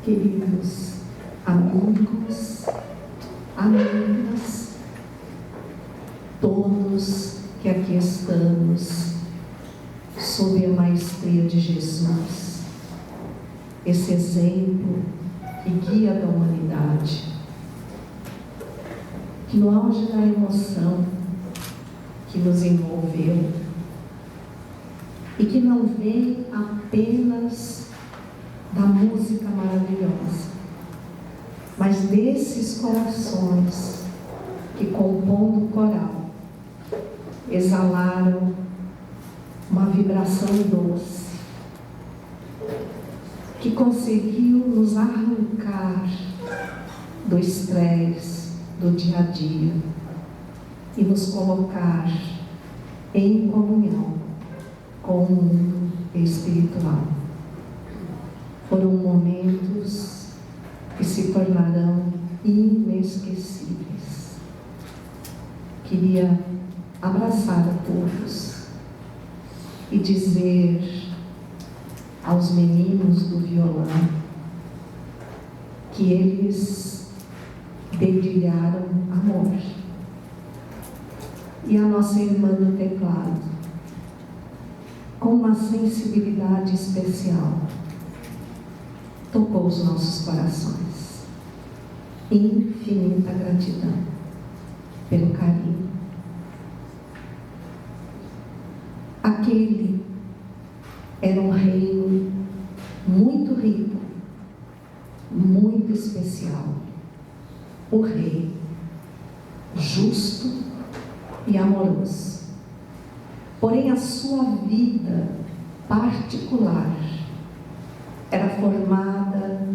queridos amigos, amigas, todos que aqui estamos sob a maestria de Jesus, esse exemplo e guia da humanidade, que no auge da emoção que nos envolveu e que não vem apenas da música maravilhosa, mas desses corações que, compondo o coral, exalaram uma vibração doce que conseguiu nos arrancar do estresse do dia a dia e nos colocar em comunhão com o mundo espiritual. Foram momentos que se tornarão inesquecíveis. Queria abraçar a todos e dizer aos meninos do violão que eles dedilharam amor. E a nossa irmã do teclado, com uma sensibilidade especial, tocou os nossos corações. Infinita gratidão pelo carinho. Aquele era um reino muito rico, muito especial. O rei, justo e amoroso. Porém, a sua vida particular era formada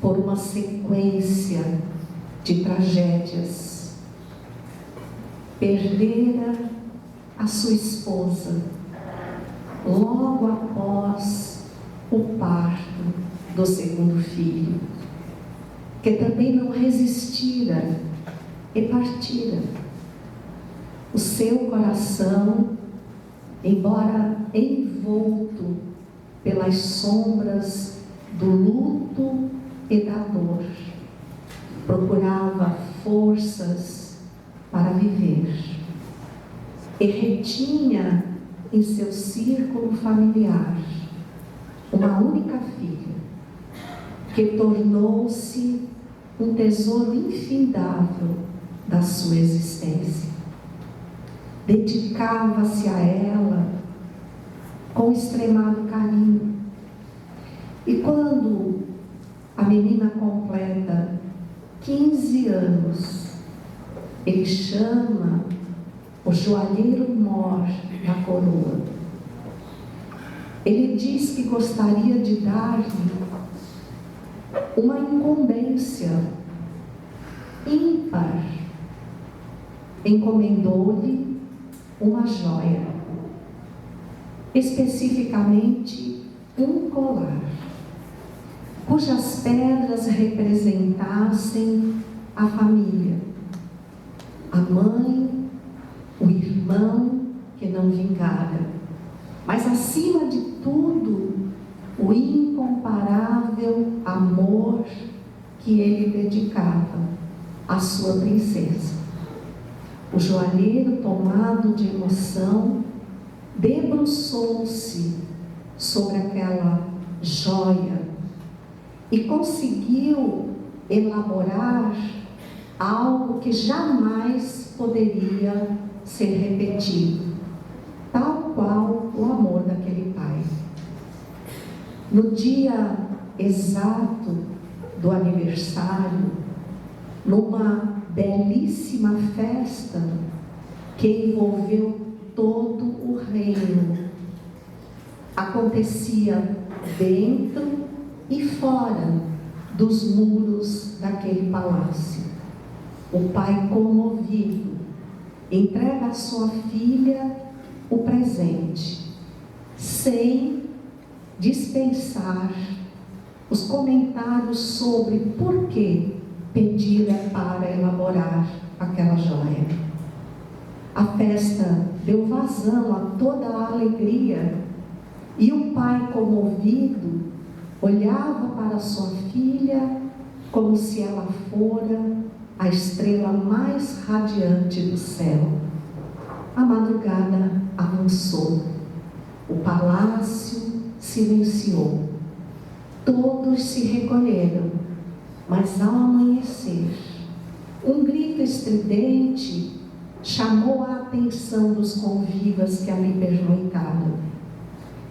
por uma sequência de tragédias. Perdera a sua esposa logo após o parto do segundo filho, que também não resistira e partira. O seu coração, embora envolto pelas sombras do luto e da dor, procurava forças para viver e retinha em seu círculo familiar uma única filha que tornou-se um tesouro infindável da sua existência. Dedicava-se a ela com extremado carinho. E quando a menina completa 15 anos, ele chama o joalheiro-mor da coroa. Ele diz que gostaria de dar-lhe uma incumbência ímpar. Encomendou-lhe uma joia, especificamente um colar, cujas pedras representassem a família, a mãe, o irmão que não vingara, mas acima de tudo, o incomparável amor que ele dedicava à sua princesa. O joalheiro, tomado de emoção, debruçou-se sobre aquela joia e conseguiu elaborar algo que jamais poderia ser repetido, tal qual o amor daquele pai. No dia exato do aniversário, numa belíssima festa que envolveu todo o reino, acontecia dentro e fora dos muros daquele palácio. O pai, comovido, entrega à sua filha o presente, sem dispensar os comentários sobre por que pedira para elaborar aquela joia. A festa deu vazão a toda a alegria e o pai, comovido, olhava para sua filha como se ela fora a estrela mais radiante do céu. A madrugada avançou, o palácio silenciou, todos se recolheram, mas ao amanhecer, um grito estridente chamou a atenção dos convivas que ali pernoitaram.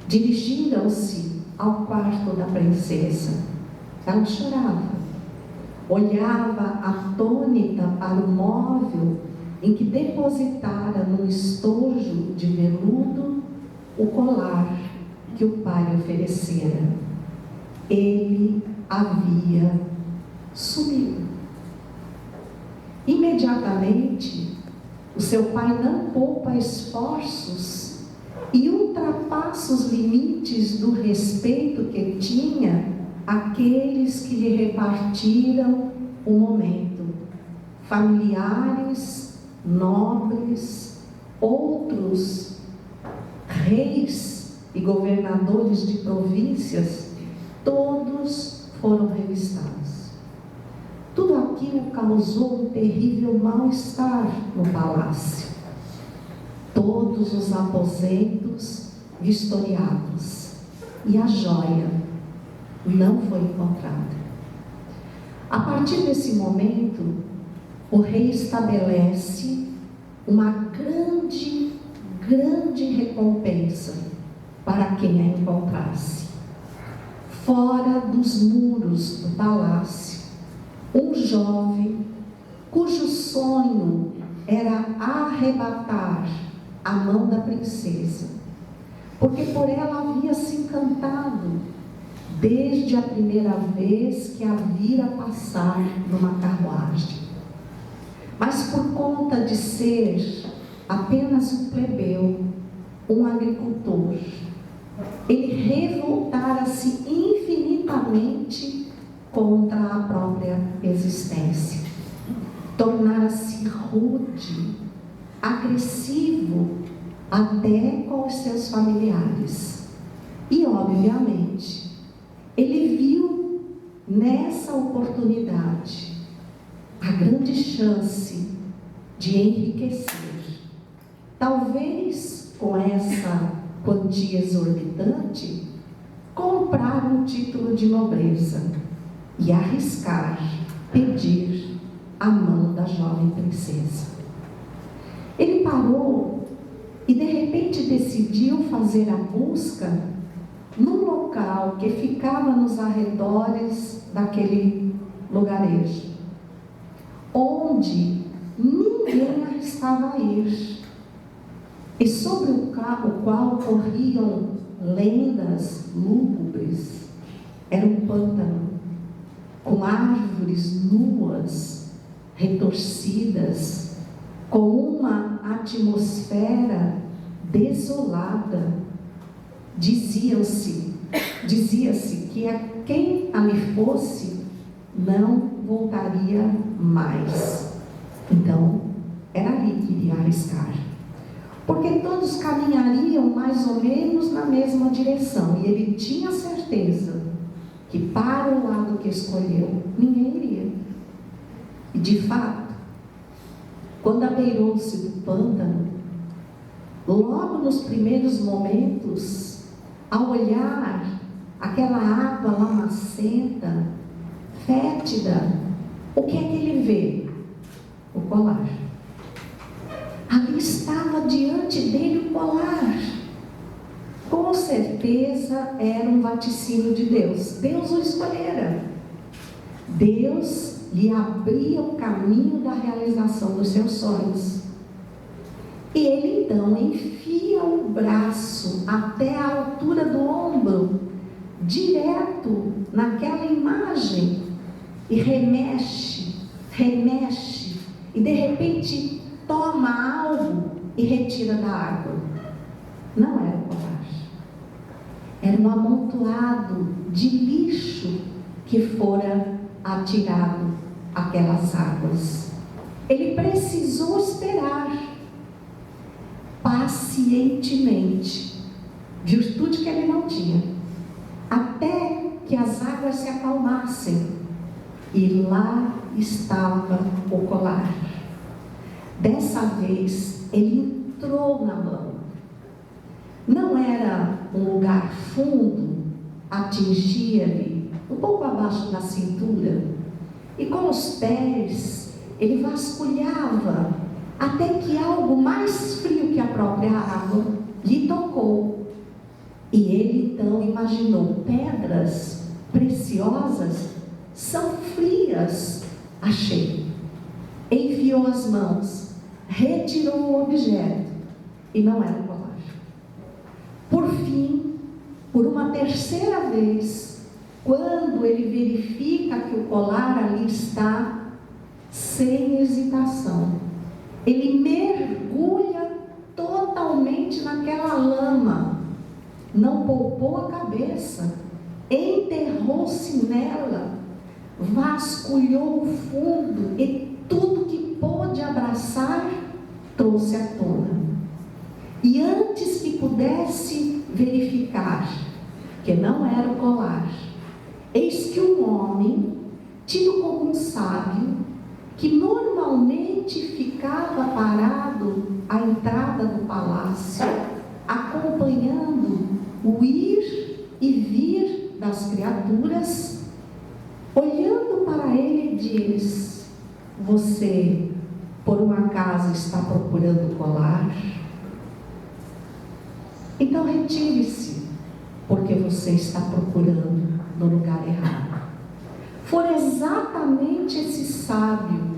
Dirigiram-se ao quarto da princesa. Ela chorava, olhava atônita para o móvel em que depositara num estojo de veludo o colar que o pai oferecera. Ele havia sumido. Imediatamente, o seu pai não poupa esforços e ultrapassa os limites do respeito que tinha àqueles que lhe repartiram o momento. Familiares, nobres, outros reis e governadores de províncias, todos foram revistados. Tudo aquilo causou um terrível mal-estar no palácio. Todos os aposentos vistoriados, e a joia não foi encontrada. A partir desse momento, o rei estabelece uma grande recompensa para quem a encontrasse. Fora dos muros do palácio, um jovem cujo sonho era arrebatar a mão da princesa, porque por ela havia se encantado desde a primeira vez que a vira passar numa carruagem. Mas por conta de ser apenas um plebeu, um agricultor, ele revoltara-se infinitamente contra a própria existência. Tornara-se rude, agressivo até com os seus familiares. E, obviamente, ele viu nessa oportunidade a grande chance de enriquecer. Talvez com essa quantia exorbitante, comprar um título de nobreza e arriscar pedir a mão da jovem princesa. Ele parou e de repente decidiu fazer a busca num local que ficava nos arredores daquele lugarejo, onde ninguém arriscava ir, e sobre o qual corriam lendas lúgubres. Era um pântano com árvores nuas, retorcidas, com uma atmosfera desolada. Dizia-se que a quem ali fosse não voltaria mais. Então, era ali que iria arriscar, porque todos caminhariam mais ou menos na mesma direção, e ele tinha certeza que para o lado que escolheu, ninguém iria. E de fato, quando abeirou-se do pântano, logo nos primeiros momentos, ao olhar aquela água lamacenta, fétida, o que é que ele vê? O colar. Ali estava diante dele o colar. Com certeza era um vaticínio de Deus. Deus o escolhera. Deus lhe abria o caminho da realização dos seus sonhos. E ele então enfia o braço até a altura do ombro, direto naquela imagem, e remexe, e de repente toma algo e retira da água. Não era o colar, era um amontoado de lixo que fora atirado àquelas águas. Ele precisou esperar pacientemente, virtude que ele não tinha, até que as acalmassem. E lá estava o colar. Dessa vez, ele entrou na lama. Não era um lugar fundo, atingia-lhe um pouco abaixo da cintura. E com os pés, ele vasculhava, até que algo mais frio que a própria água lhe tocou. E ele então imaginou: pedras preciosas são frias. Achei. Enfiou as mãos, retirou o objeto, e não era o colar. Por fim, por uma terceira vez, quando ele verifica que o colar ali está, sem hesitação, ele mergulha totalmente naquela lama, não poupou a cabeça, enterrou-se nela, vasculhou o fundo e tudo que pôde abraçar, trouxe à tona. E antes que pudesse verificar que não era o colar, eis que um homem, tido como um sábio, que normalmente ficava parado à entrada do palácio, acompanhando o ir e vir das criaturas, olhando para ele, diz: você, por um acaso, está procurando o colar? Então retire-se, porque você está procurando no lugar errado. Foi exatamente esse sábio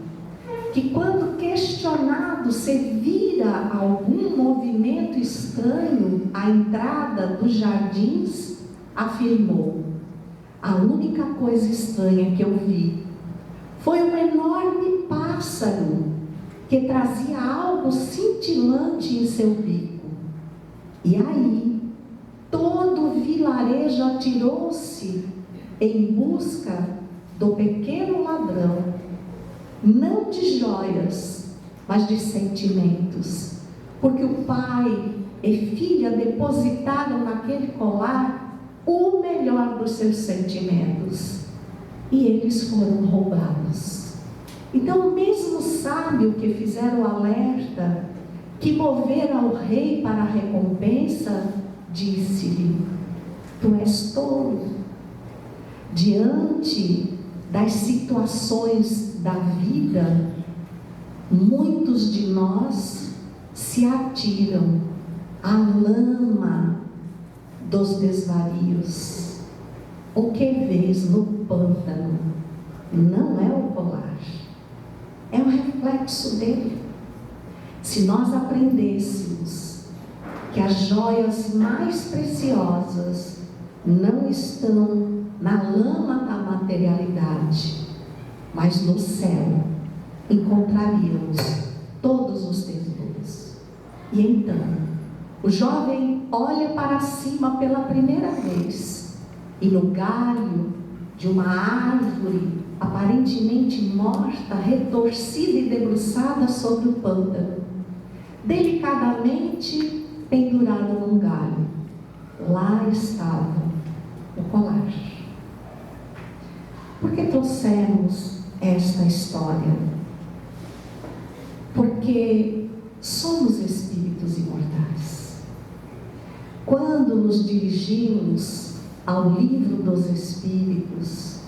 que, quando questionado se vira algum movimento estranho à entrada dos jardins, afirmou: a única coisa estranha que eu vi foi um enorme pássaro que trazia algo cintilante em seu bico. E aí, todo o vilarejo atirou-se em busca do pequeno ladrão, não de joias, mas de sentimentos, porque o pai e filha depositaram naquele colar o melhor dos seus sentimentos, e eles foram roubados. Então, o mesmo sábio que fizeram o alerta, que movera o rei para a recompensa, disse-lhe: tu és tolo. Diante das situações da vida, muitos de nós se atiram à lama dos desvarios. O que vês no pântano não é o colar, é o reflexo dele. Se nós aprendêssemos que as joias mais preciosas não estão na lama da materialidade, mas no céu, encontraríamos todos os tesouros. E então, o jovem olha para cima pela primeira vez, e no galho de uma árvore aparentemente morta, retorcida e debruçada sobre o pântano, delicadamente pendurado num galho, lá estava o colar. Por que trouxemos esta história? Porque somos espíritos imortais. Quando nos dirigimos ao livro dos Espíritos,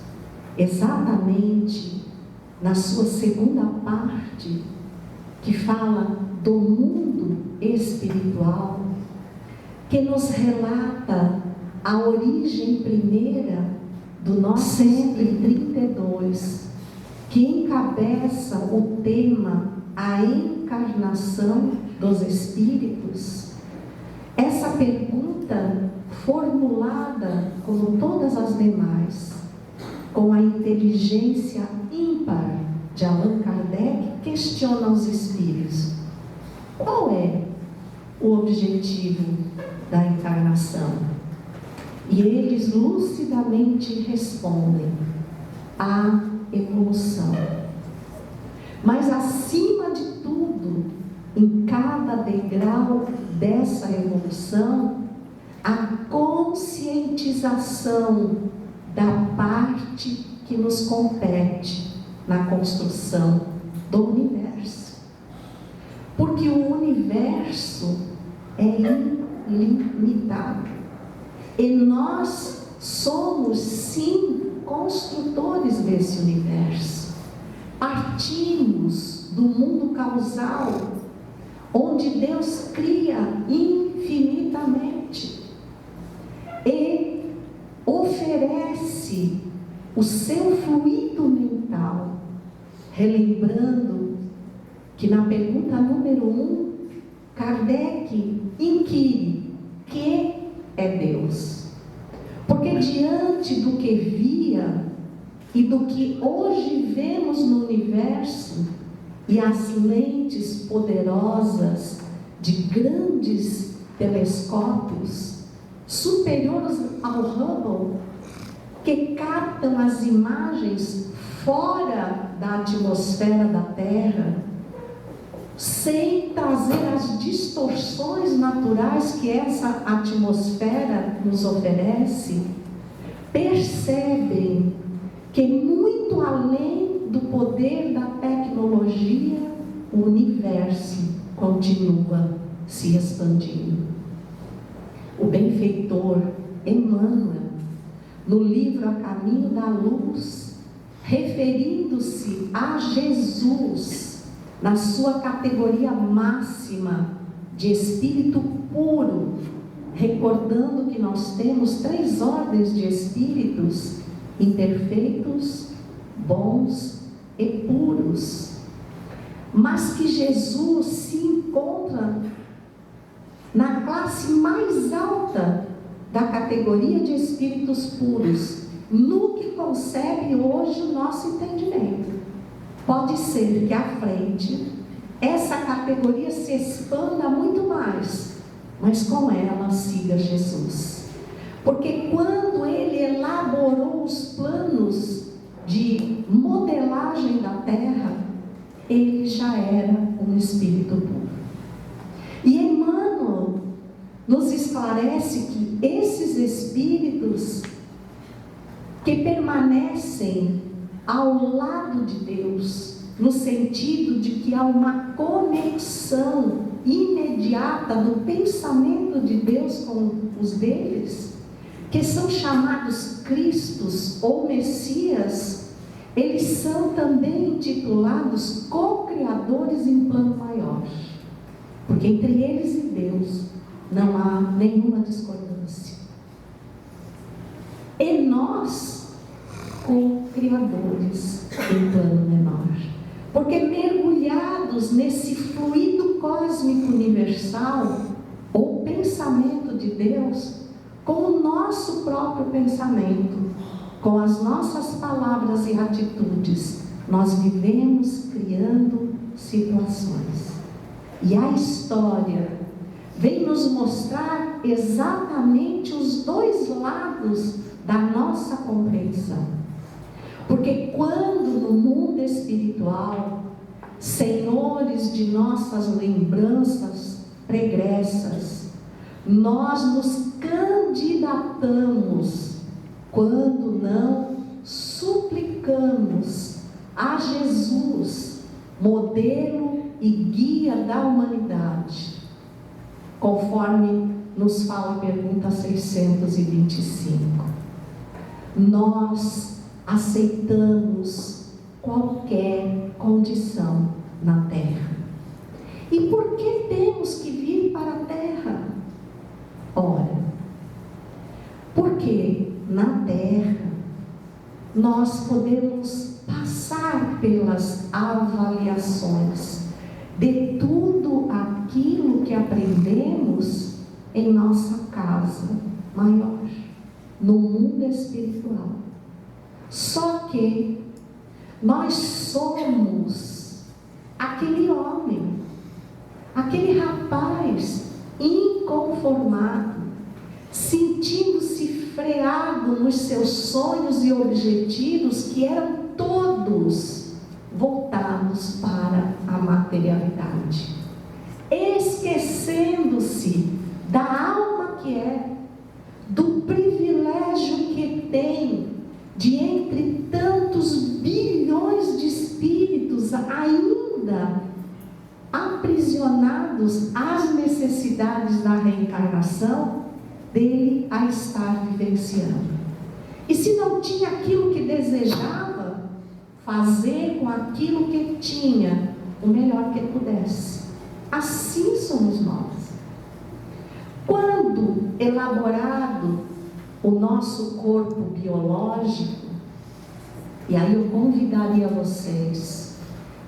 exatamente na sua segunda parte, que fala do mundo espiritual, que nos relata a origem primeira do nosso 132, que encabeça o tema a encarnação dos espíritos. Essa pergunta, formulada como todas as demais, com a inteligência ímpar de Allan Kardec, questiona os espíritos: qual é o objetivo da encarnação? E eles lucidamente respondem: a evolução. Mas acima de tudo, em cada degrau dessa evolução, a conscientização da parte que nos compete na construção do universo. Porque o universo é ilimitado. E nós somos, sim, construtores desse universo. Partimos do mundo causal, onde Deus cria infinitamente e oferece o seu fluido mental, relembrando que na pergunta número 1, Kardec inquire: que é Deus? Porque diante do que via e do que hoje vemos no universo, e as lentes poderosas de grandes telescópios superiores ao Hubble, que captam as imagens fora da atmosfera da Terra, sem trazer as distorções naturais que essa atmosfera nos oferece, percebem que muito além do poder da tecnologia, o universo continua se expandindo. O benfeitor Emmanuel, no livro A Caminho da Luz, referindo-se a Jesus, na sua categoria máxima de espírito puro, recordando que nós temos 3 ordens de espíritos: imperfeitos, bons e puros, mas que Jesus se encontra na classe mais alta da categoria de espíritos puros, no que concebe hoje o nosso entendimento. Pode ser que à frente essa categoria se expanda muito mais, mas com ela siga Jesus. Porque quando ele elaborou os planos de modelagem da Terra, ele já era um espírito puro. E Emmanuel nos esclarece que esses espíritos que permanecem ao lado de Deus, no sentido de que há uma conexão imediata do pensamento de Deus com os deles, que são chamados Cristos ou Messias, eles são também intitulados co-criadores em plano maior, porque entre eles e Deus não há nenhuma discordância. E nós, co-criadores em plano menor, porque mergulhados nesse fluido cósmico universal, ou pensamento de Deus, com o nosso próprio pensamento, com as nossas palavras e atitudes, nós vivemos criando situações. E a história vem nos mostrar exatamente os 2 lados da nossa compreensão. Porque quando no mundo espiritual, senhores de nossas lembranças pregressas, nós nos candidatamos, quando não suplicamos a Jesus, modelo e guia da humanidade, conforme nos fala a pergunta 625. Nós aceitamos qualquer condição na Terra. E por que temos que vir para a Terra? Ora, porque na Terra nós podemos passar pelas avaliações de tudo aquilo que aprendemos em nossa casa maior, no mundo espiritual. Só que nós somos aquele homem, aquele rapaz inconformado, sentindo-se freado nos seus sonhos e objetivos, que eram todos voltados para a materialidade, esquecendo-se da alma que é, do privilégio que tem de entre tantos bilhões de espíritos ainda aprisionados às necessidades da reencarnação, dele a estar vivenciando. E se não tinha aquilo que desejava, fazer com aquilo que tinha o melhor que pudesse. Assim somos nós. Quando elaborado o nosso corpo biológico, e aí eu convidaria vocês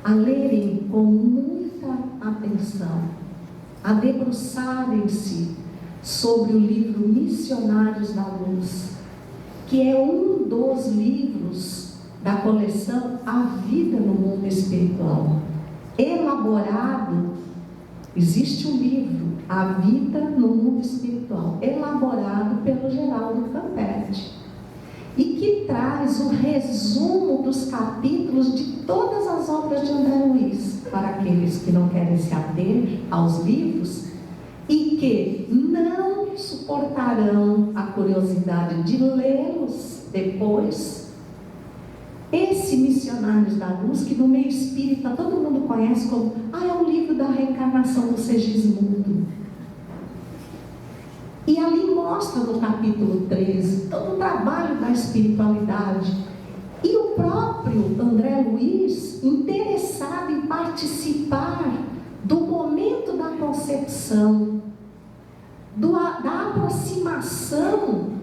a lerem com muita atenção, a debruçarem-se sobre o livro Missionários da Luz, que é um dos livros da coleção A Vida no Mundo Espiritual, elaborado. Existe um livro, A Vida no Mundo Espiritual, elaborado pelo Geraldo Campetti, e que traz o resumo dos capítulos de todas as obras de André Luiz, para aqueles que não querem se ater aos livros e que não suportarão a curiosidade de lê-los depois. Esse Missionários da Luz, que no meio espírita todo mundo conhece como é o livro da reencarnação do Segismundo. E ali mostra no capítulo 13 todo o trabalho da espiritualidade. E o próprio André Luiz, interessado em participar do momento da concepção, da aproximação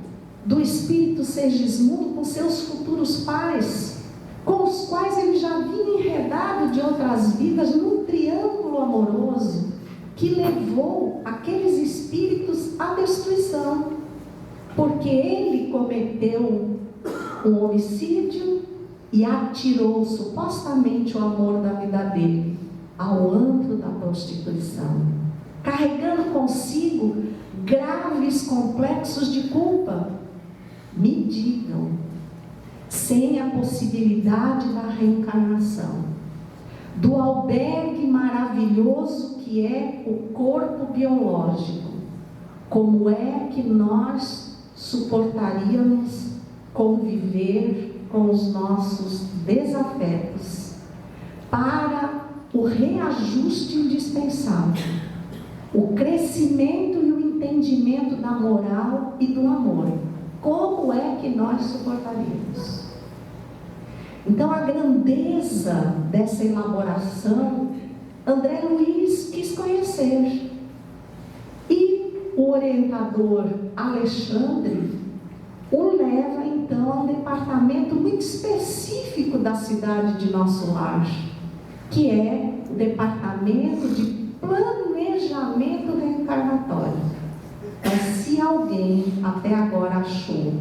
do espírito Segismundo com seus futuros pais, com os quais ele já vinha enredado de outras vidas num triângulo amoroso que levou aqueles espíritos à destruição, porque ele cometeu um homicídio e atirou supostamente o amor da vida dele ao antro da prostituição, carregando consigo graves complexos de culpa. Me digam, sem a possibilidade da reencarnação, do albergue maravilhoso que é o corpo biológico, como é que nós suportaríamos conviver com os nossos desafetos para o reajuste indispensável, o crescimento e o entendimento da moral e do amor? Como é que nós suportaríamos? Então, a grandeza dessa elaboração, André Luiz quis conhecer. E o orientador Alexandre o leva, então, a um departamento muito específico da cidade de Nosso Lar, que é o Departamento de Planejamento Reencarnatório. Mas se alguém até agora achou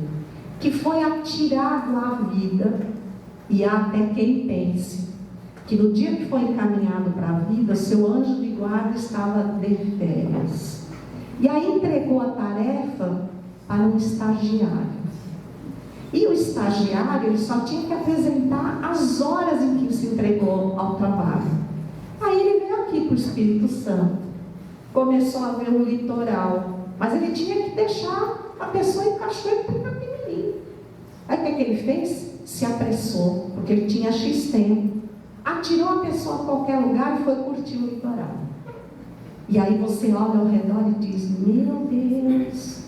que foi atirado à vida, e há até quem pense que no dia que foi encaminhado para a vida, seu anjo de guarda estava de férias, e aí entregou a tarefa para um estagiário. E o estagiário, ele só tinha que apresentar as horas em que se entregou ao trabalho. Aí ele veio aqui para o Espírito Santo, começou a ver o litoral, mas ele tinha que deixar a pessoa em Cachoeiro para pequenininho. Aí o que ele fez? Se apressou, porque ele tinha X tempo, atirou a pessoa a qualquer lugar e foi curtir o litoral. E aí você olha ao redor e diz: meu Deus,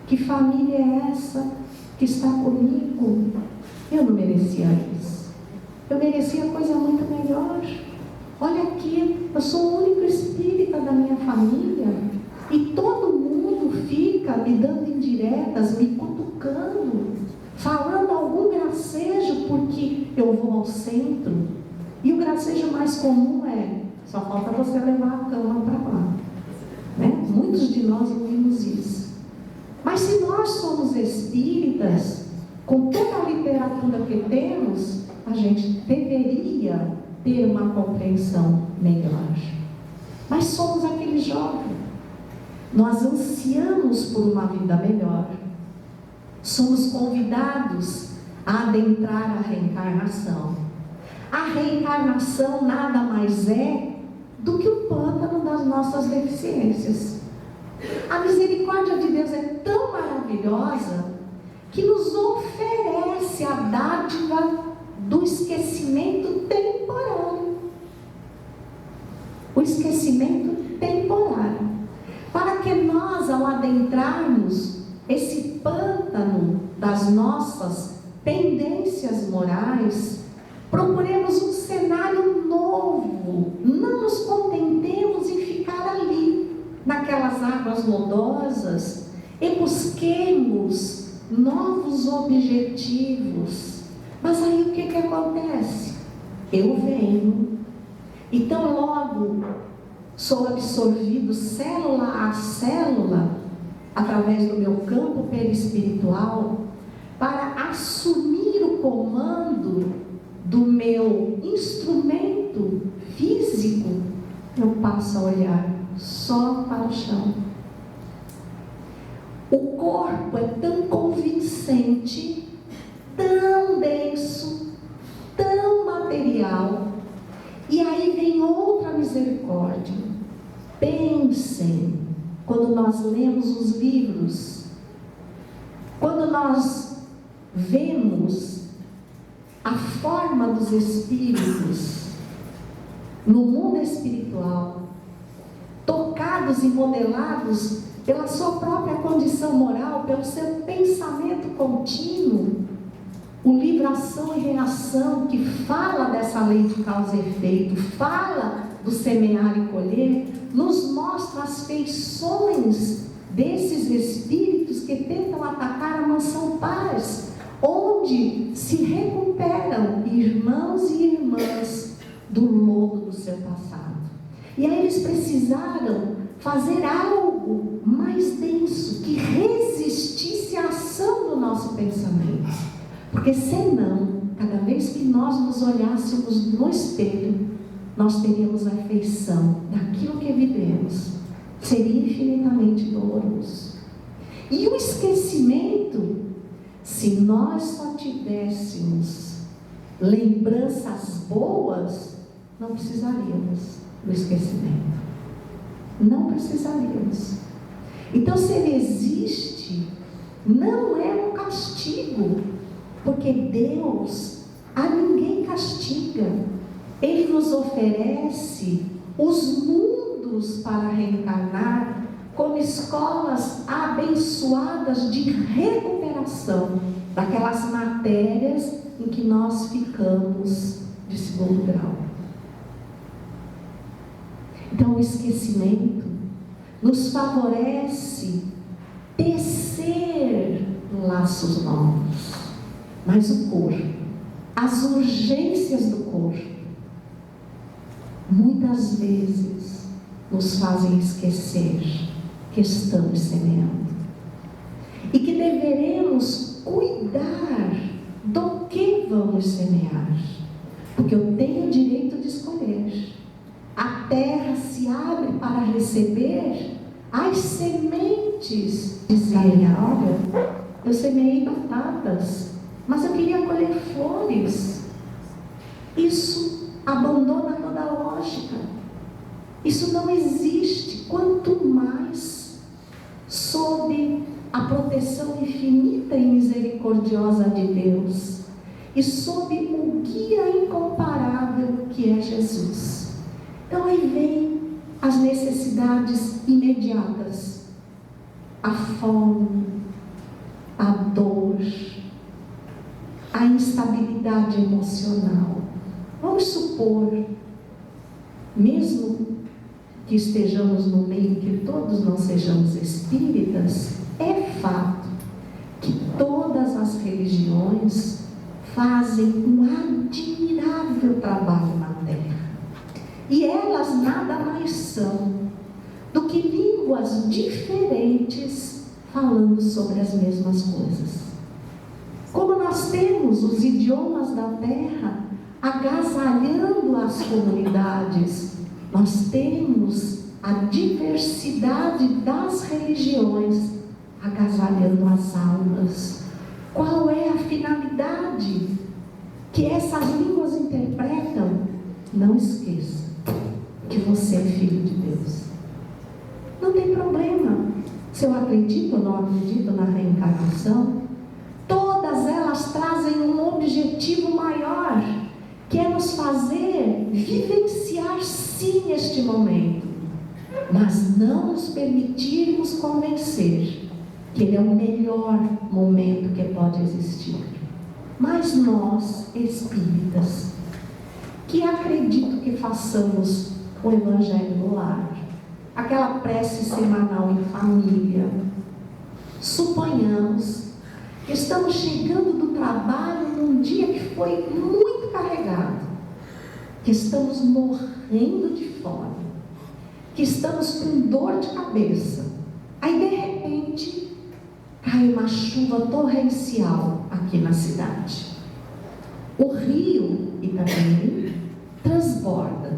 que família é essa que está comigo? Eu não merecia isso, eu merecia coisa muito melhor. Olha aqui, eu sou o único espírita da minha família e todo mundo fica me dando indiretas, me cutucando, falando algum gracejo porque eu vou ao centro. E o gracejo mais comum é: só falta você levar a cama para lá, né? Muitos de nós ouvimos isso. Mas se nós somos espíritas, com toda a literatura que temos, a gente deveria ter uma compreensão melhor. Mas somos aquele jovem. Nós ansiamos por uma vida melhor. Somos convidados a adentrar a reencarnação. A reencarnação nada mais é do que o pântano das nossas deficiências. A misericórdia de Deus é tão maravilhosa que nos oferece oferece a dádiva do esquecimento temporário. O esquecimento temporário. Para que nós, ao adentrarmos esse pântano das nossas pendências morais, procuremos um cenário novo. Não nos contentemos em ficar ali, naquelas águas lodosas, e busquemos novos objetivos. Mas aí o que acontece? Eu venho, então logo sou absorvido célula a célula, através do meu campo perispiritual, para assumir o comando do meu instrumento físico. Eu passo a olhar só para o chão. O corpo é tão convincente, tão denso, tão material. E aí vem outra misericórdia. Pensem, quando nós lemos os livros, quando nós vemos a forma dos espíritos no mundo espiritual, tocados e modelados pela sua própria condição moral, pelo seu pensamento contínuo, o livro Ação e Reação, que fala dessa lei de causa e efeito, fala do semear e colher, nos mostra as feições desses espíritos que tentam atacar a mansão paz, onde se recuperam irmãos e irmãs do lodo do seu passado. E aí eles precisaram fazer algo mais denso, que resistisse à ação do nosso pensamento. Porque senão, cada vez que nós nos olhássemos no espelho, nós teríamos a feição daquilo que vivemos. Seria infinitamente doloroso. E o esquecimento, se nós só tivéssemos lembranças boas, não precisaríamos do esquecimento. Não precisaríamos. Então, se ele existe, não é um castigo, porque Deus a ninguém castiga. Ele nos oferece os mundos para reencarnar como escolas abençoadas de recuperação daquelas matérias em que nós ficamos de segundo grau. Então, o esquecimento nos favorece tecer laços novos. Mas o corpo, as urgências do corpo, muitas vezes nos fazem esquecer que estamos semeando. E que deveremos cuidar do que vamos semear. Porque eu tenho o direito de escolher. A terra se abre para receber as sementes. Dizem, olha, eu semeei batatas, mas eu queria colher flores. Isso abandona toda a lógica. Isso não existe. Quanto mais sob a proteção infinita e misericordiosa de Deus e sob o guia incomparável que é Jesus. Então aí vem as necessidades imediatas, a fome, a dor, a instabilidade emocional. Vamos supor, mesmo que estejamos no meio que todos não sejamos espíritas, é fato que todas as religiões fazem um admirável trabalho na Terra. E elas nada mais são do que línguas diferentes falando sobre as mesmas coisas. Como nós temos os idiomas da Terra agasalhando as comunidades, nós temos a diversidade das religiões agasalhando as almas. Qual é a finalidade que essas línguas interpretam? Não esqueça que você é filho de Deus. Não tem problema se eu acredito ou não acredito na reencarnação. Todas elas trazem um fazer vivenciar sim este momento, mas não nos permitirmos convencer que ele é o melhor momento que pode existir. Mas nós, espíritas, que acredito que façamos o Evangelho no lar, aquela prece semanal em família, suponhamos que estamos chegando do trabalho num dia que foi muito carregado, que estamos morrendo de fome, que estamos com dor de cabeça. Aí de repente cai uma chuva torrencial aqui na cidade. O rio Itajaí transborda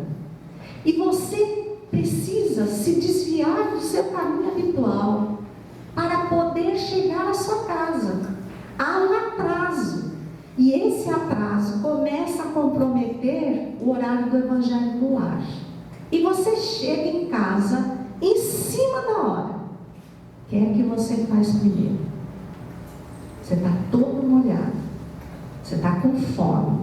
e você precisa se desviar do seu caminho habitual para poder chegar à sua casa. Há um atraso, e esse atraso começa a comprometer o horário do Evangelho no lar. E você chega em casa em cima da hora. O que é que você faz primeiro? Você está todo molhado, você está com fome,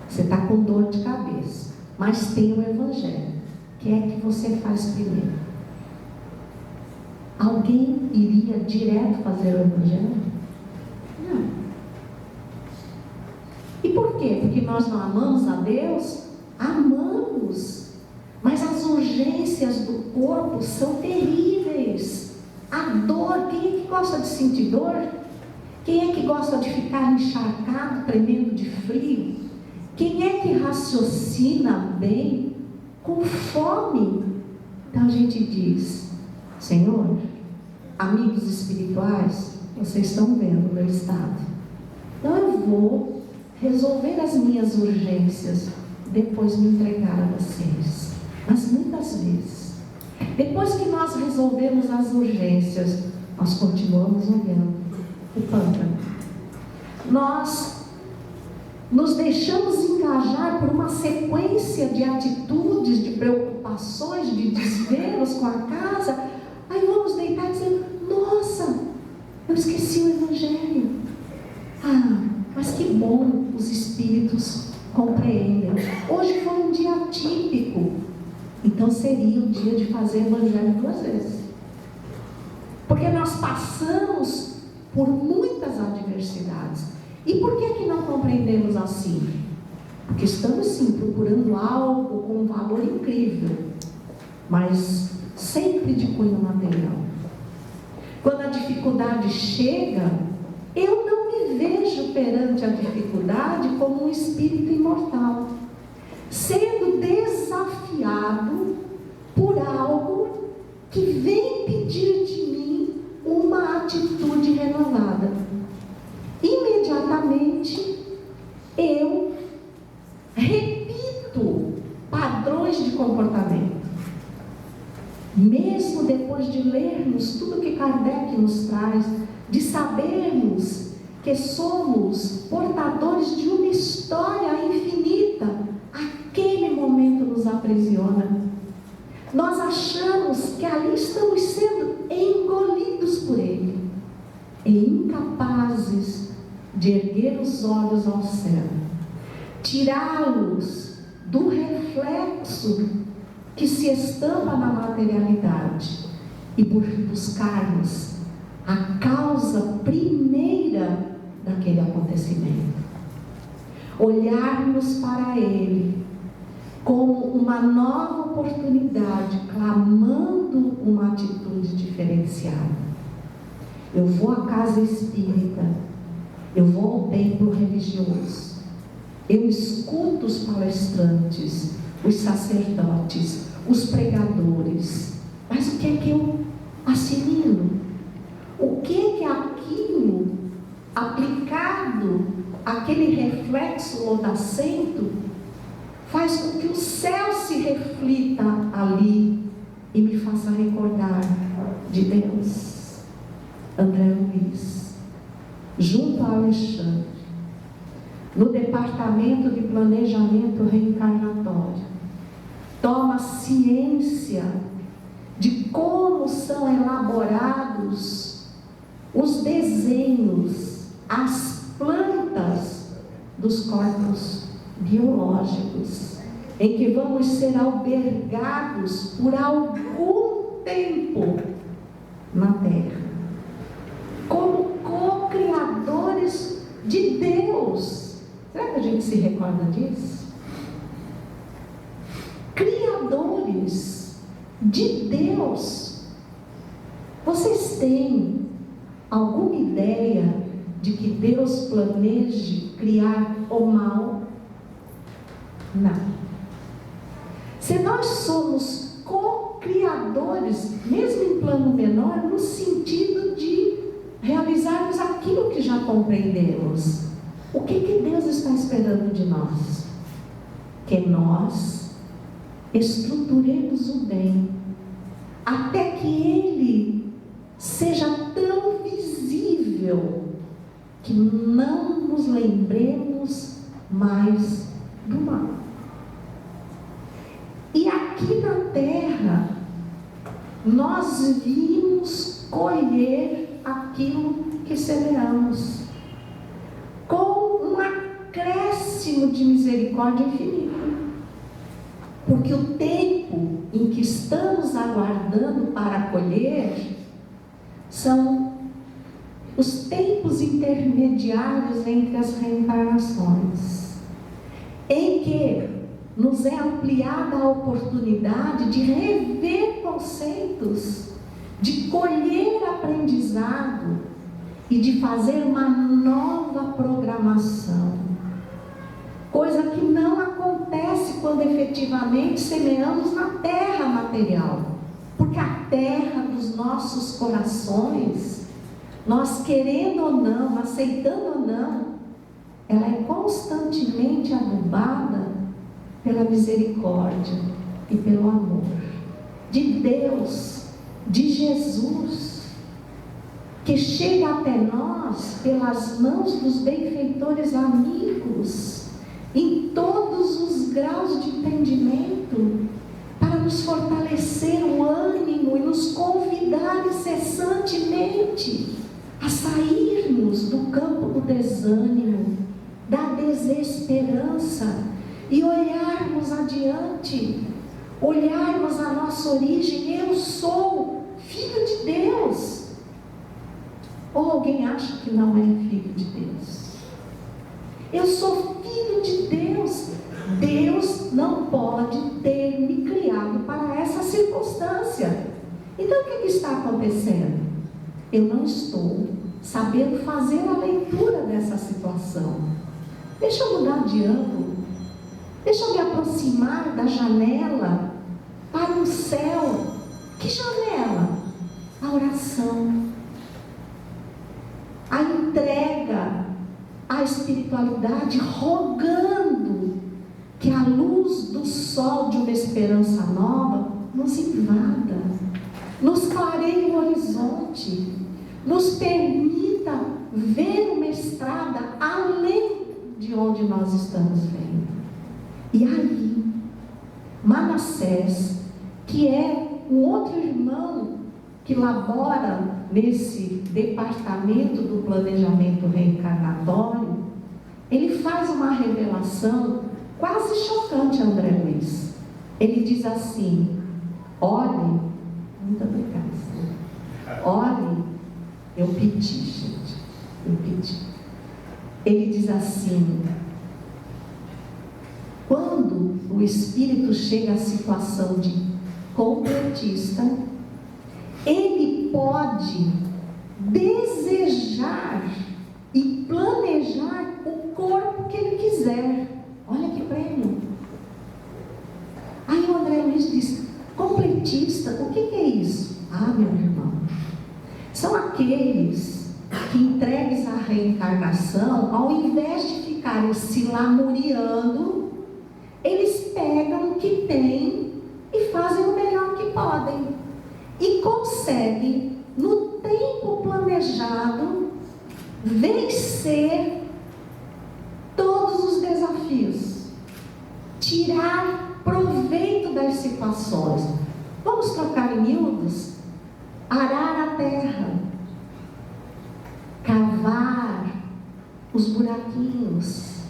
você está com dor de cabeça, mas tem o Evangelho. O que é que você faz primeiro? Alguém iria direto fazer o Evangelho? Não. E por quê? Porque nós não amamos a Deus? Amamos. Mas as urgências do corpo são terríveis. A dor, quem é que gosta de sentir dor? Quem é que gosta de ficar encharcado, tremendo de frio? Quem é que raciocina bem com fome? Então a gente diz: Senhor, amigos espirituais, vocês estão vendo o meu estado. Então eu vou resolver as minhas urgências, depois me entregar a vocês. Mas muitas vezes, depois que nós resolvemos as urgências, nós continuamos olhando o pântano. Nós nos deixamos engajar por uma sequência de atitudes, de preocupações, de desvelos com a casa. Aí vamos deitar e dizer: nossa, eu esqueci o Evangelho. Mas que bom, os espíritos compreendem. Hoje foi um dia atípico, então seria o dia de fazer o Evangelho 2 vezes. Porque nós passamos por muitas adversidades. E por que não compreendemos assim? Porque estamos sim procurando algo com um valor incrível, mas sempre de cunho material. Quando a dificuldade chega, eu não me vejo perante a dificuldade como um espírito imortal, sendo desafiado por algo que vem pedir de mim uma atitude renovada. Imediatamente eu repito padrões de comportamento. Mesmo depois de lermos tudo que Kardec nos traz, de sabermos que somos portadores de uma história infinita, aquele momento nos aprisiona. Nós achamos que ali estamos sendo engolidos por ele, e incapazes de erguer os olhos ao céu, tirá-los do reflexo que se estampa na materialidade e por buscarmos a causa primeira daquele acontecimento. Olharmos para ele como uma nova oportunidade, clamando uma atitude diferenciada. Eu vou à casa espírita, eu vou ao templo religioso, eu escuto os palestrantes, os sacerdotes, os pregadores, mas o que é que eu assimilo? O que é aquilo aplicado, aquele reflexo lodacento, faz com que o céu se reflita ali e me faça recordar de Deus? André Luiz, junto a Alexandre, no departamento de planejamento reencarnatório, toma ciência de como são elaborados os desenhos, as plantas dos corpos biológicos, em que vamos ser albergados por algum tempo na Terra, como co-criadores de Deus. Será que a gente se recorda disso? Criadores de Deus. Vocês têm alguma ideia de que Deus planeje criar o mal? Não. Se nós somos co-criadores, mesmo em plano menor, no sentido de realizarmos aquilo que já compreendemos, o que Deus está esperando de nós? Que nós estruturemos o bem, até que ele seja tão visível que não nos lembremos mais do mal. E aqui na Terra, nós vimos colher aquilo que semeamos, com um acréscimo de misericórdia infinita. Porque o tempo em que estamos aguardando para colher são os tempos intermediários entre as reencarnações, em que nos é ampliada a oportunidade de rever conceitos, de colher aprendizado e de fazer uma nova programação. Coisa que não acontece quando efetivamente semeamos na terra material. Porque a terra dos nossos corações, nós querendo ou não, aceitando ou não, ela é constantemente adubada pela misericórdia e pelo amor de Deus, de Jesus, que chega até nós pelas mãos dos benfeitores amigos, em todos os graus de entendimento, para nos fortalecer o ânimo e nos convidar incessantemente a sairmos do campo do desânimo, da desesperança, e olharmos adiante, olharmos a nossa origem. Eu sou filho de Deus. Ou alguém acha que não é filho de Deus? Eu sou filho de Deus. Deus não pode ter me criado para essa circunstância. Então o que está acontecendo? Eu não estou sabendo fazer a leitura dessa situação. Deixa eu mudar de ângulo. Deixa eu me aproximar da janela para o céu. Que janela? A oração, a entrega à espiritualidade, rogando que a luz do sol de uma esperança nova nos invada, nos clareie o horizonte, nos permita ver uma estrada além de onde nós estamos vendo. E aí, Manassés, que é um outro irmão que labora nesse departamento do planejamento reencarnatório, ele faz uma revelação quase chocante, André Luiz. Ele diz assim: olhem, muito obrigada, olhem, eu pedi, gente, eu pedi. Ele diz assim: quando o espírito chega à situação de completista, ele pode desejar e planejar o corpo que ele quiser. Olha que prêmio! Aí o André Luiz diz: completista, o que é isso? Ah, meu irmão, são aqueles que, entregues à reencarnação, ao invés de ficarem se lamuriando, eles pegam o que têm e fazem o melhor que podem. E conseguem, no tempo planejado, vencer todos os desafios, tirar proveito das situações. Vamos trocar em miúdos? Arar a terra, cavar os buraquinhos,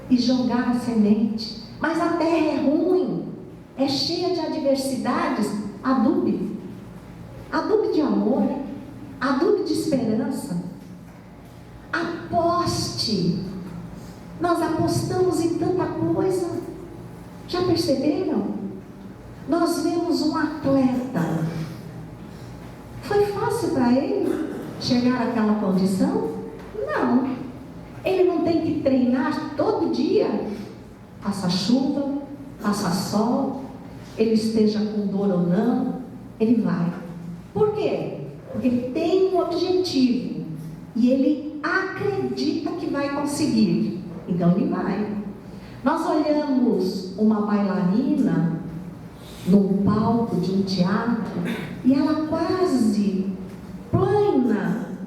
e jogar a semente. Mas a terra é ruim, é cheia de adversidades. Adube. Adube de amor, adube de esperança. Aposte. Nós apostamos em tanta coisa. Já perceberam? Nós vemos um atleta. Foi fácil para ele chegar àquela condição? Não. Ele não tem que treinar todo dia. Faça chuva, faça sol, ele esteja com dor ou não, ele vai. Por quê? Porque ele tem um objetivo e ele acredita que vai conseguir. Então ele vai. Nós olhamos uma bailarina num palco de um teatro e ela quase plana.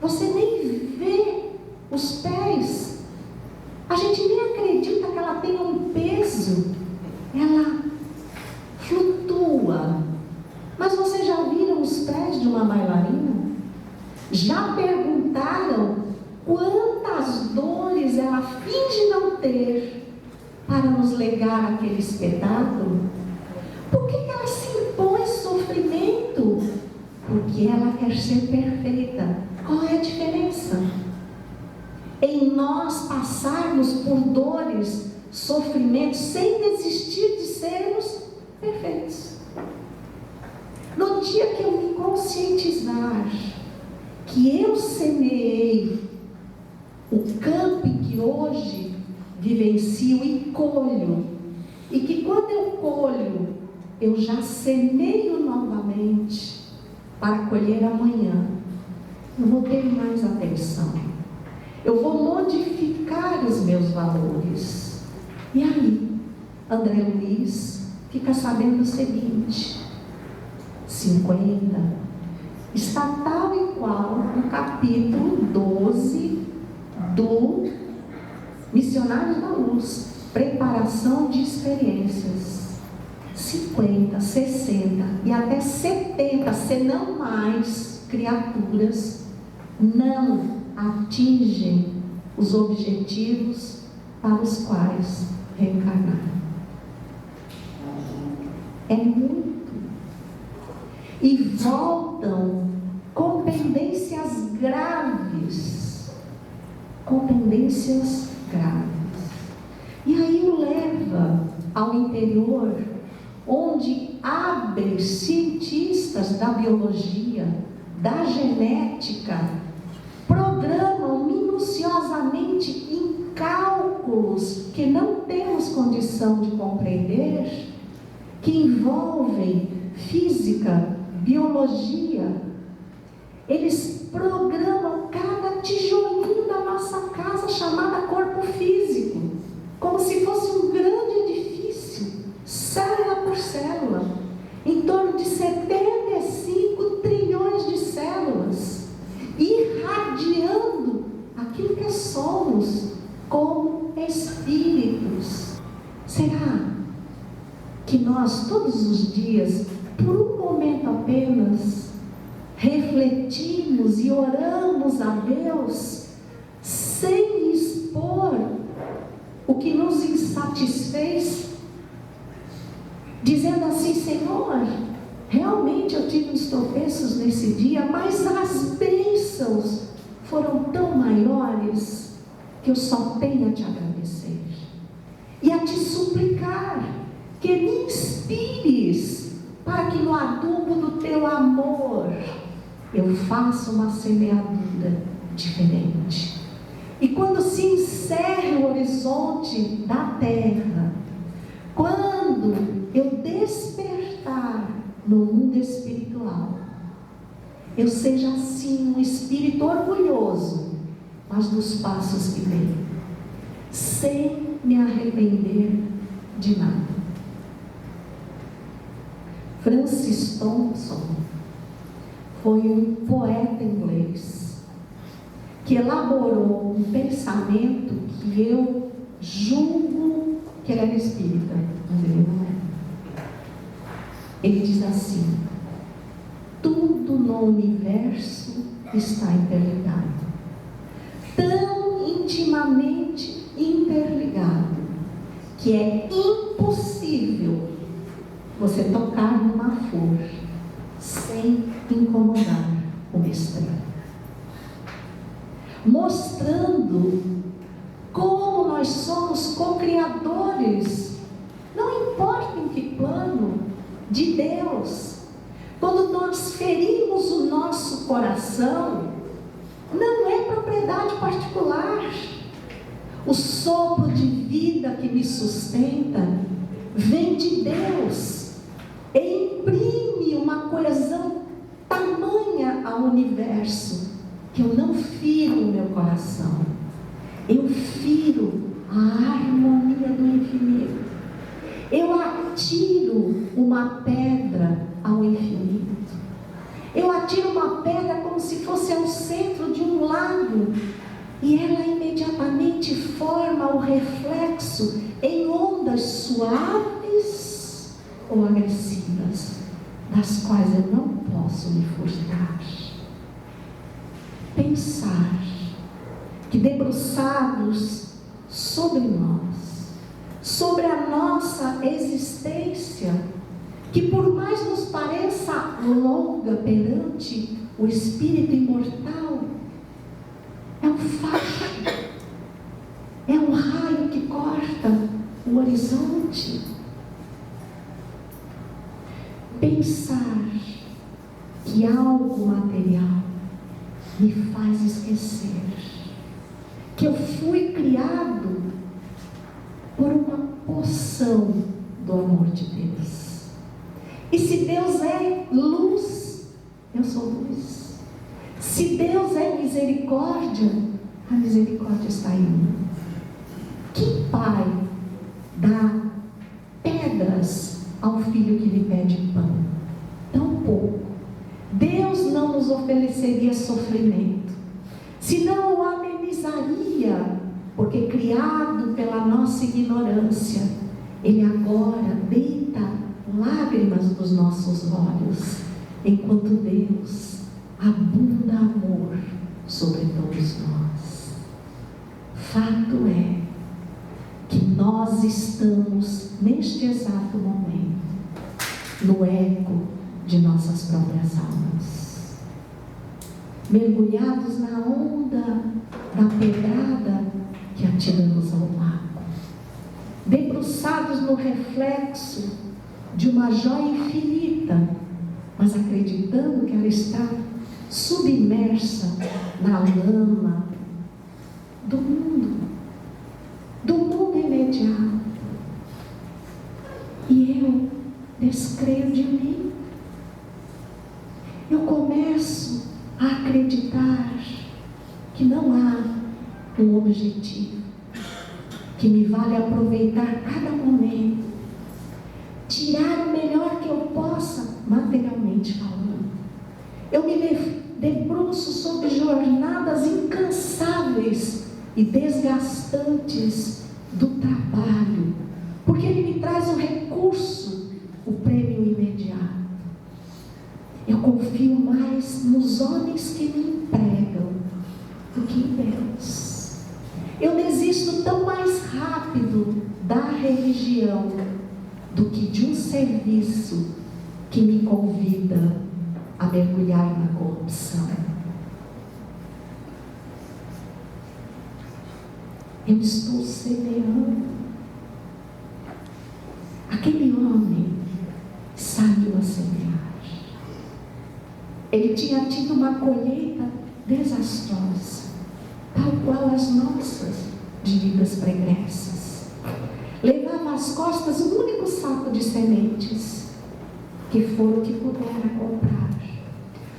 Você nem vê os pés. A gente nem acredita que ela tem um peso. Ela flutua. Mas vocês já viram os pés de uma bailarina? Já perguntaram quantas dores ela finge não ter para nos legar aquele espetáculo? Por que ela se impõe sofrimento? Porque ela quer ser perfeita. Qual é a diferença? Em nós passarmos por dores, sofrimentos, sem desistir de sermos perfeitos. No dia que eu me conscientizar que eu semeei o campo que hoje vivencio e colho, e que quando eu colho, eu já semeio novamente para colher amanhã, eu vou ter mais atenção. Eu vou modificar os meus valores. E aí, André Luiz fica sabendo o seguinte: 50 está tal e qual no capítulo 12 do Missionários da Luz, preparação de experiências. 50, 60 e até 70, se não mais, criaturas não atingem os objetivos para os quais reencarnaram. É muito. E voltam com pendências graves. Com pendências graves. E aí o leva ao interior, onde hábeis cientistas da biologia, da genética, programam minuciosamente em cálculos que não temos condição de compreender, que envolvem física, biologia. Eles programam cada tijolinho da nossa casa chamada corpo físico, como se fosse um grande edifício, célula por célula, em torno de 75 trilhões de células, irradiando aquilo que somos como espíritos. Será que nós todos os dias, por um momento apenas, refletimos e oramos a Deus sem expor o que nos insatisfez, dizendo assim: Senhor, realmente eu tive uns tropeços nesse dia, mas as bênçãos foram tão maiores que eu só tenho a te agradecer e a te suplicar que me inspires para que no adubo do teu amor eu faça uma semeadura diferente. E quando se encerre o horizonte da terra, quando eu despertar no mundo espiritual, eu seja assim um espírito orgulhoso, mas dos passos que dei, sem me arrepender de nada. Francis Thompson foi um poeta inglês que elaborou um pensamento que eu julgo que ele era espírita, mas ele não é. Ele diz assim: tudo no universo está interligado, tão intimamente interligado, ligado que é impossível você tocar numa flor sem incomodar o estranho. Mostrando como nós somos co-criadores, não importa em que plano, de Deus. Quando nós ferimos o nosso coração, não é propriedade particular. O sopro de vida que me sustenta vem de Deus e imprime uma coesão tamanha ao universo que eu não firo o meu coração, eu firo a harmonia do infinito. Eu atiro uma pedra ao infinito. Eu atiro uma pedra como se fosse ao centro de um lago, e ela imediatamente forma o reflexo em ondas suaves ou agressivas, das quais eu não posso me furtar. Pensar que debruçados sobre nós, sobre a nossa existência, que por mais nos pareça longa perante o Espírito imortal, é um fato, é um raio que corta o horizonte. Pensar que algo material me faz esquecer que eu fui criado por uma porção do amor de Deus. E se Deus é luz, eu sou luz. Se Deus é misericórdia, a misericórdia está em mim. Que pai dá pedras ao filho que lhe pede pão? Tão pouco. Deus não nos ofereceria sofrimento, senão o amenizaria, porque criado pela nossa ignorância, Ele agora deita lágrimas dos nossos olhos, enquanto Deus abunda amor sobre todos nós. Fato é que nós estamos, neste exato momento, no eco de nossas próprias almas, mergulhados na onda da pedrada que atiramos ao lago, debruçados no reflexo de uma joia infinita, mas acreditando que ela está submersa na lama do mundo imediato. E eu descreio de mim. Eu começo a acreditar que não há um objetivo que me vale aproveitar cada momento, tirar o melhor que eu possa, materialmente falando. Eu me debruço sobre jornadas incansáveis e desgastantes do trabalho, porque ele me traz o recurso, o prêmio imediato. Eu confio mais nos homens que me empregam do que em Deus. Eu desisto tão mais rápido da religião do que de um serviço que me convida a mergulhar na corrupção. Eu estou semeando. Aquele homem saiu a semear. Ele tinha tido uma colheita desastrosa, tal qual as nossas de vidas pregressas. Levava às costas um único saco de sementes, que foram o que pudera comprar.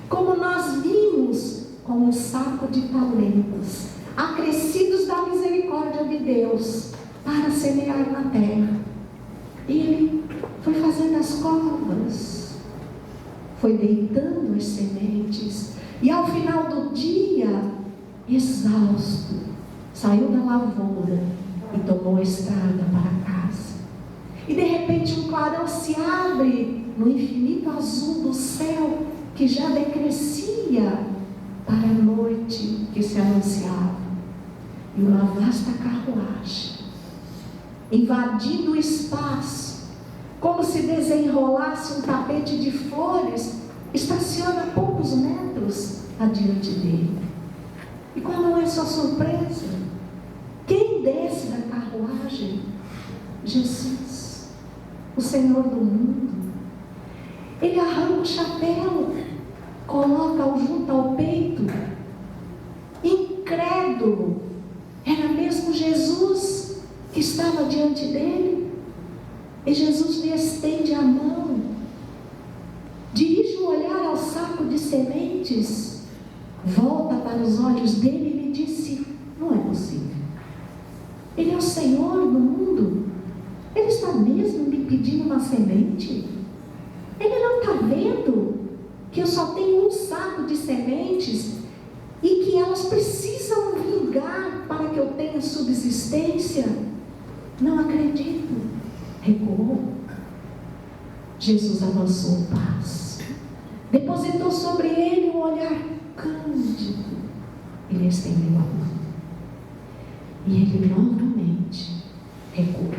Como nós vimos com um saco de talentos, acrescidos da misericórdia de Deus, para semear na terra. E ele foi fazendo as covas, foi deitando as sementes, e ao final do dia, exausto, saiu da lavoura e tomou a estrada para casa. E de repente um clarão se abre no infinito azul do céu, que já decrescia para a noite que se anunciava. E uma vasta carruagem invadindo o espaço, como se desenrolasse um tapete de flores, estaciona a poucos metros adiante dele. E qual não é sua surpresa? Quem desce da carruagem? Jesus, o Senhor do mundo. Ele arranca o chapéu, coloca-o junto ao peito, incrédulo. Era mesmo Jesus que estava diante dele. E Jesus lhe estende a mão, dirige um olhar ao saco de sementes, volta para os olhos dele e lhe disse: não é possível. Ele é o Senhor do mundo. Ele está mesmo me pedindo uma semente? Ele não está vendo que eu só tenho um saco de sementes e que elas precisam vingar para que eu tenha subsistência? Não acredito. Recuou. Jesus avançou um passo, depositou sobre ele um olhar cândido. Ele estendeu a mão e ele novamente recuou.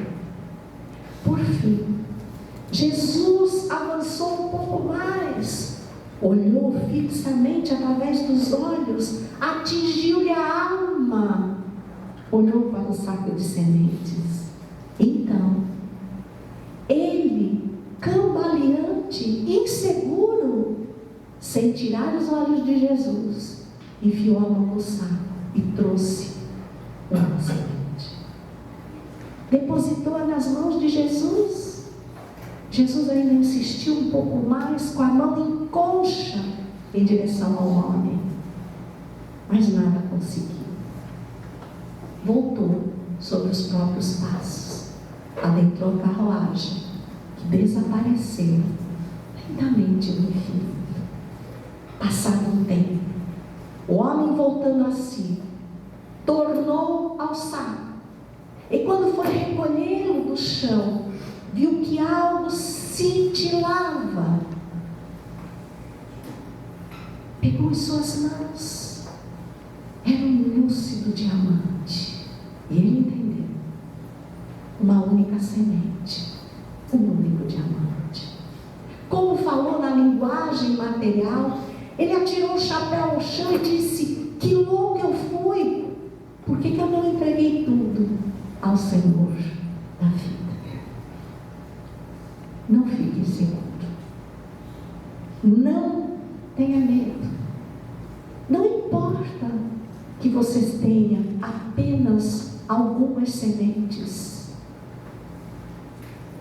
Por fim, Jesus avançou um pouco mais, olhou fixamente através dos olhos, atingiu-lhe a alma, olhou para o saco de sementes. Então, ele, cambaleante, inseguro, sem tirar os olhos de Jesus, enfiou a mão no saco e trouxe uma semente. Depositou-a nas mãos de Jesus. Jesus ainda insistiu um pouco mais, com a mão em concha, em direção ao homem, mas nada conseguiu. Voltou sobre os próprios passos, adentrou a carruagem, que desapareceu lentamente no infinito. Passado um tempo, o homem, voltando a si, tornou ao saco, e quando foi recolhê-lo do chão, viu que algo cintilava. Pegou em suas mãos, era um lúcido diamante, e ele entendeu: uma única semente, um único diamante. Como falou na linguagem material, ele atirou o chapéu ao chão e disse: que louco eu fui! Por que eu não entreguei tudo ao Senhor da vida? Não fique inseguro, não tenha medo. Não importa que vocês tenham apenas algumas sementes,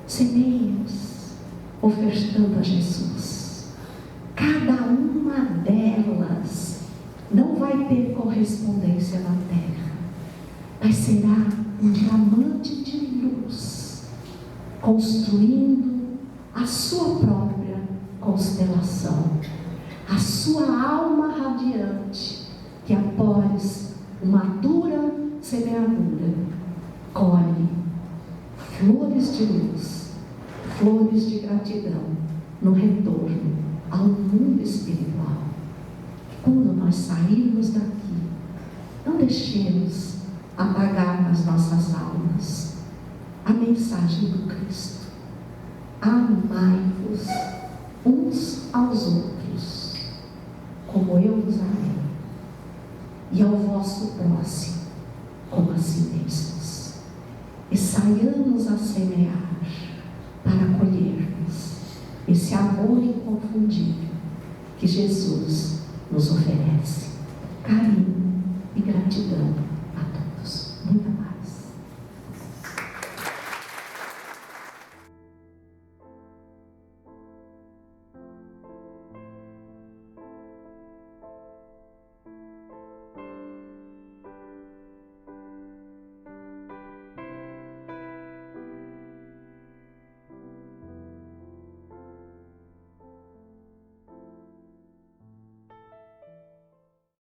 semeie-as ofertando a Jesus. Cada uma delas não vai ter correspondência na terra, mas será um diamante de luz, construindo a sua própria constelação, a sua alma radiante, que após uma dura semeadura, colhe flores de luz, flores de gratidão, no retorno ao mundo espiritual. Quando nós sairmos daqui, não deixemos apagar nas nossas almas a mensagem do Cristo: amai-vos uns aos outros, como eu vos amei, e ao vosso próximo, como a si mesmos. E saiamos a semear para colhermos esse amor inconfundível que Jesus nos oferece. Carinho e gratidão